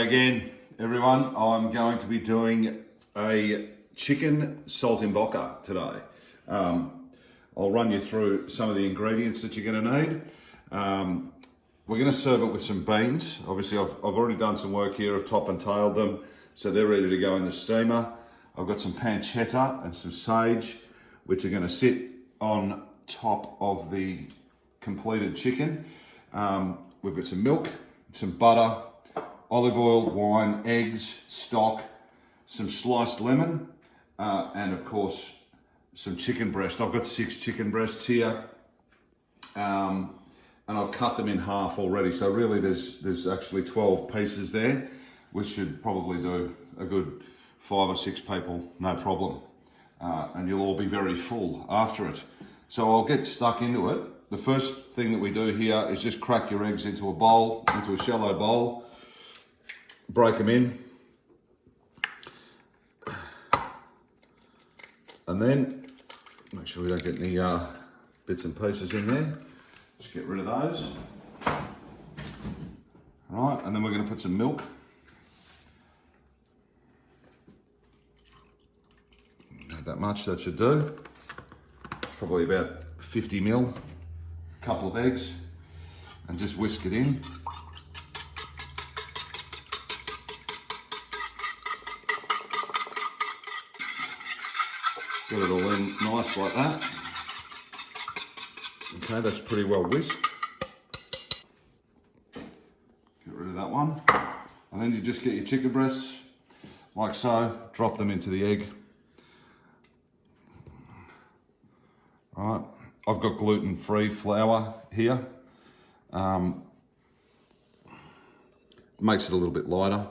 again, everyone. I'm going to be doing a chicken saltimbocca today. I'll run you through some of the ingredients that you're going to need. We're going to serve it with some beans. Obviously, I've already done some work here. I've top and tailed them, so they're ready to go in the steamer. I've got some pancetta and some sage, which are going to sit on top of the completed chicken. We've got some milk, some butter, olive oil, wine, eggs, stock, some sliced lemon, and of course some chicken breast. I've got 6 chicken breasts here, and I've cut them in half already. So really there's actually 12 pieces there, which should probably do a good 5 or 6 people, no problem. And you'll all be very full after it. So I'll get stuck into it. The first thing that we do here is just crack your eggs into a bowl, into a shallow bowl. Break them in, and then make sure we don't get any bits and pieces in there. Just get rid of those. All right, and then we're going to put some milk. Not that much, that should do. Probably about 50 ml, a couple of eggs, and just whisk it in. Get it all in nice like that. Okay, that's pretty well whisked. Get rid of that one. And then you just get your chicken breasts, like so, drop them into the egg. All right, I've got gluten-free flour here. Makes it a little bit lighter.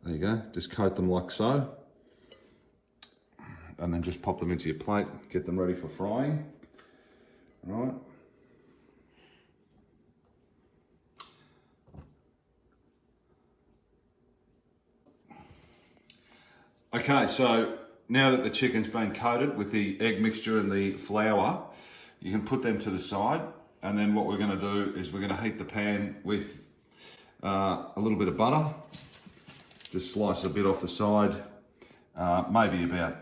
There you go, just coat them like so. And then just pop them into your plate, get them ready for frying. All right. Okay, so now that the chicken's been coated with the egg mixture and the flour, you can put them to the side. And then what we're going to do is we're going to heat the pan with a little bit of butter. Just slice a bit off the side, maybe about,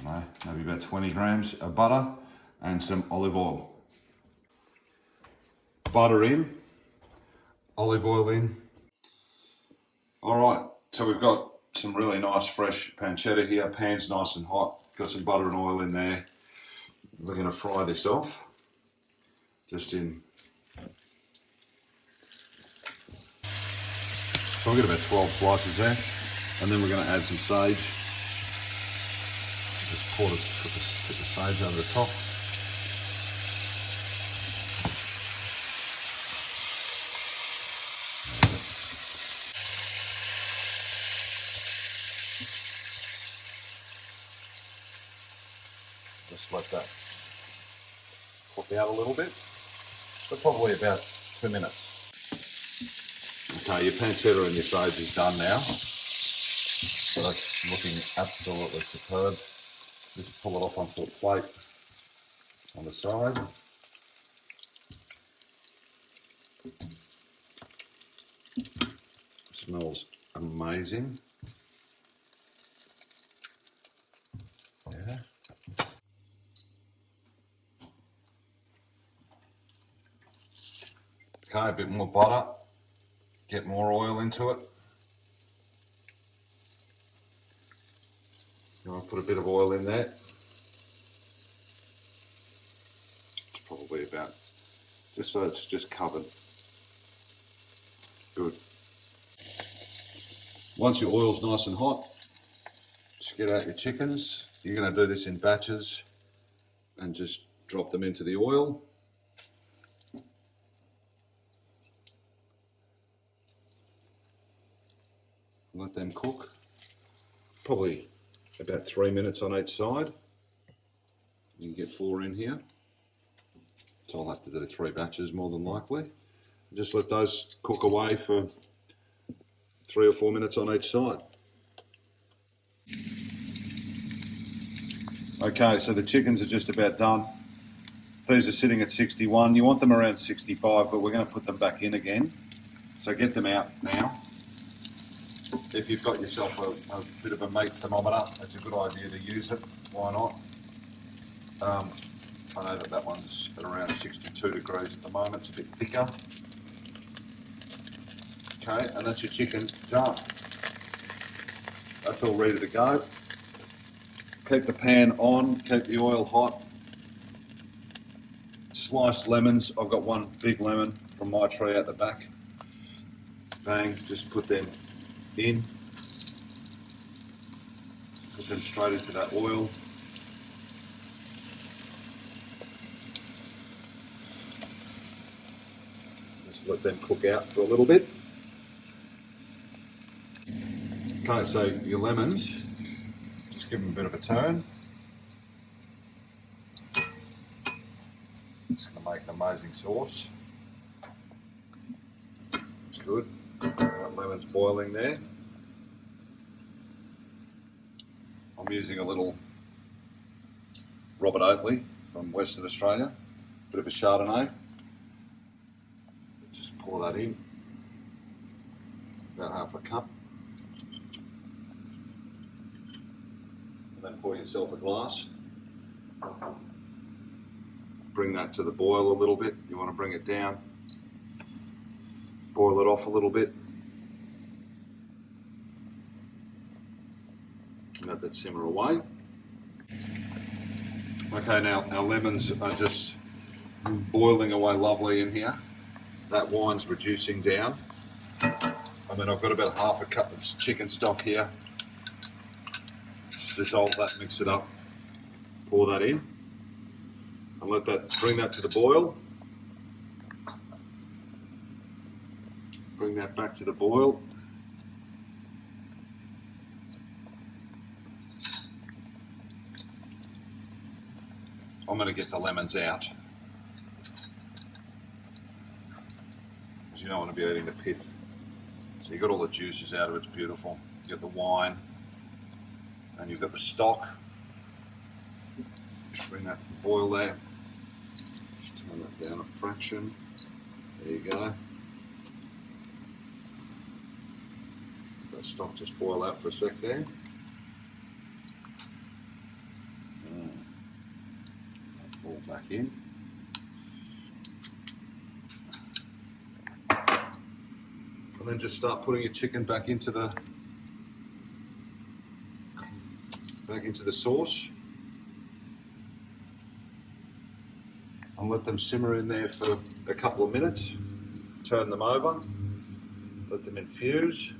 I don't know, maybe about 20 grams of butter and some olive oil. Butter in, olive oil in. All right, so we've got some really nice fresh pancetta here. Pan's nice and hot. Got some butter and oil in there. We're going to fry this off. Just in. So we've got about 12 slices there. And then we're going to add some sage. Just put the sage over the top. Just let that cook out a little bit, but probably about 2 minutes. Okay, your pancetta and your sage is done now. So that's looking absolutely superb. Just pull it off onto a plate on the side. Smells amazing. Yeah. Okay, a bit more butter. Get more oil into it. I'll put a bit of oil in there. It's probably about, just so it's just covered. Good. Once your oil's nice and hot, just get out your chickens. You're going to do this in batches and just drop them into the oil. Let them cook. Probably about 3 minutes on each side. You can get 4 in here. So I'll have to do 3 batches more than likely. Just let those cook away for 3 or 4 minutes on each side. Okay, so the chickens are just about done. These are sitting at 61. You want them around 65, but we're going to put them back in again. So get them out now. if you've got yourself a bit of a meat thermometer, it's a good idea to use it. Why not? I know that one's at around 62 degrees at the moment. It's a bit thicker. Okay, and that's your chicken done. That's all ready to go. Keep the pan on, keep the oil hot. Sliced lemons. I've got one big lemon from my tree out the back. Bang, just put them in. Put them straight into that oil. Just let them cook out for a little bit. Okay, so your lemons, just give them a bit of a turn. It's going to make an amazing sauce. It's good. That lemon's boiling there. I'm using a little Robert Oatley from Western Australia, bit of a Chardonnay. Just pour that in, about half a cup. And then pour yourself a glass. Bring that to the boil a little bit. You want to bring it down. Boil it off a little bit. Let that simmer away. Okay, now our lemons are just boiling away lovely in here. That wine's reducing down. And then I've got about half a cup of chicken stock here. Just dissolve that, mix it up, pour that in, and bring that to the boil. Bring that back to the boil. I'm going to get the lemons out, because you don't want to be eating the pith. So you've got all the juices out of it, it's beautiful. You've got the wine, and you've got the stock. Just bring that to the boil there. Just turn that down a fraction. There you go. That stock just boil out for a sec there. All back in. And then just start putting your chicken back into the sauce. And let them simmer in there for a couple of minutes. Turn them over. Let them infuse.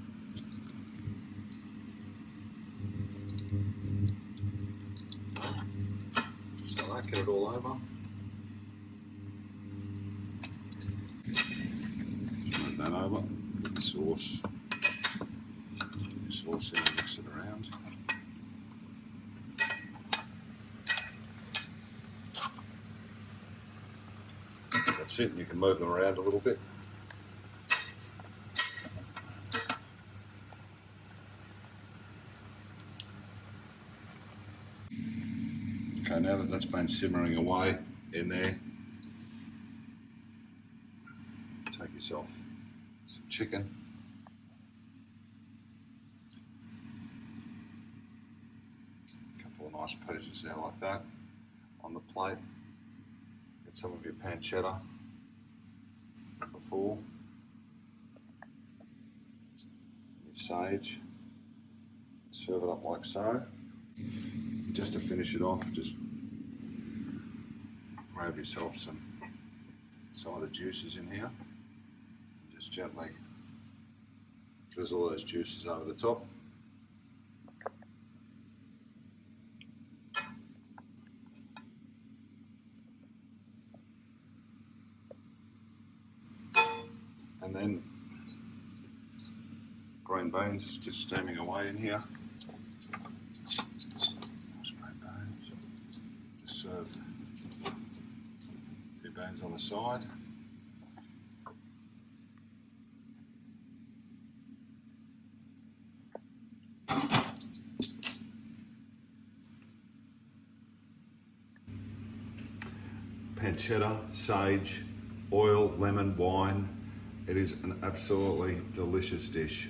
Just like that, get it all over. Just move that over. Put the sauce in and mix it around. That's it, and you can move them around a little bit. Okay, now that that's been simmering away in there, take yourself some chicken. A couple of nice pieces there like that on the plate. Get some of your pancetta before, your sage, serve it up like so. Just to finish it off, just grab yourself some of the juices in here. Just gently drizzle those juices over the top. And then green beans just steaming away in here. Nice green beans. Just serve a few beans on the side. Pancetta, sage, oil, lemon, wine. It is an absolutely delicious dish.